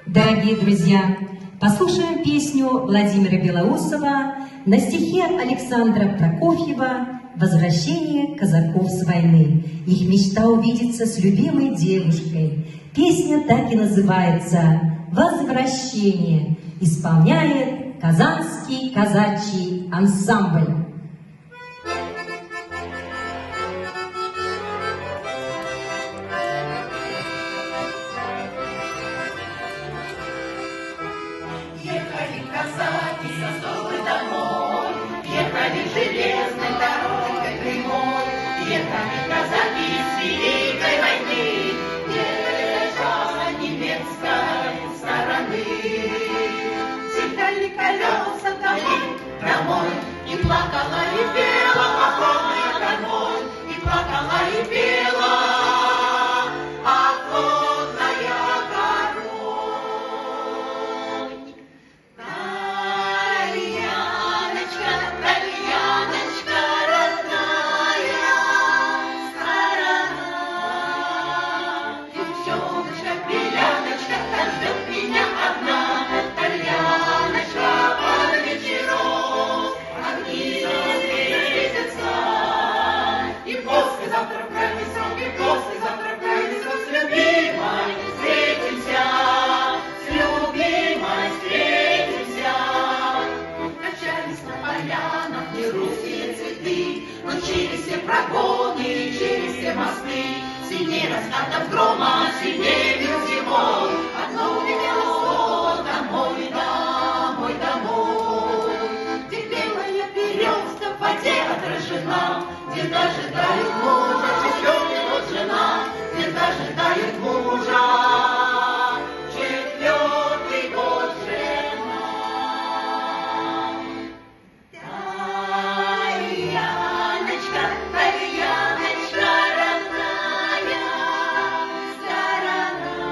Дорогие друзья, послушаем песню Владимира Белоусова на стихе Александра Прокофьева «Возвращение казаков с войны». Их мечта увидеться с любимой девушкой. Песня так и называется «Возвращение». Исполняет Казанский казачий ансамбль. Ехали казаки со Сулы домой, ехали железной дорогой прямой, ехали казаки с Великой войны, держа немецкой стороны. Сигнали колеса домой, и плакала и пела походная домой, и плакала и пела походная горой. Тальяночка, Тальяночка, родная сторона, девчоночка, беляночка, там ждет меня одна. Тальяночка, под вечерок огни светятся, и послезавтра в крайний срок, и послезавтра в крайний срок с любимой встретимся, с любимой встретимся. Качались на полянах не русские цветы, но через все прогоны, через все мосты, сильнее раскатов грома, сильнее бил зимой, одно увидело слово: домой, домой, домой. Где белая березка в воде отражена, где дожидает мужа четвертый год жена, где дожидает мужа четвертый год жена. Тальяночка, Тальяночка, родная сторона,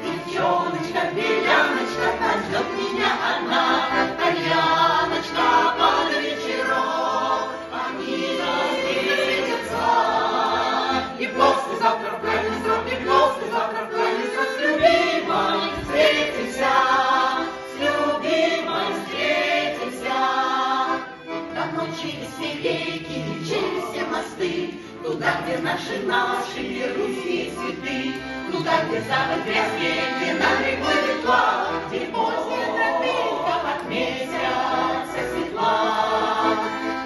девчоночка, беляночка, там ждет меня одна. Тальяночка, под вечерок огни засветятся, и послезавтра в крайний срок, и послезавтра в крайний срок с любимой встретимся, с любимой встретимся. Давно через все реки, через все мосты, туда, где наши русские цветы, туда, где запад грязный, где на берегу Литва, где поздняя тропинка под месяца светла.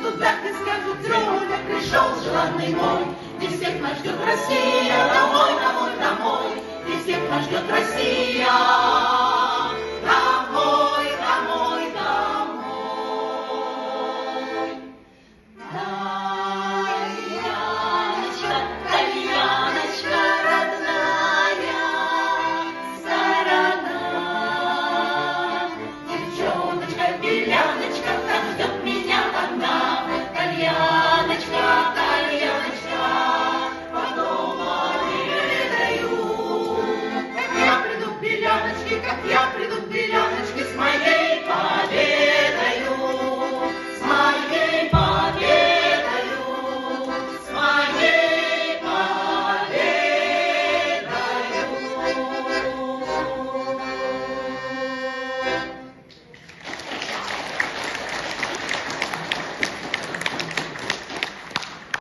Туда, где скажут трое, пришел желанный мой, где всех нас ждет Россия, домой, домой, домой, где всех нас ждет Россия.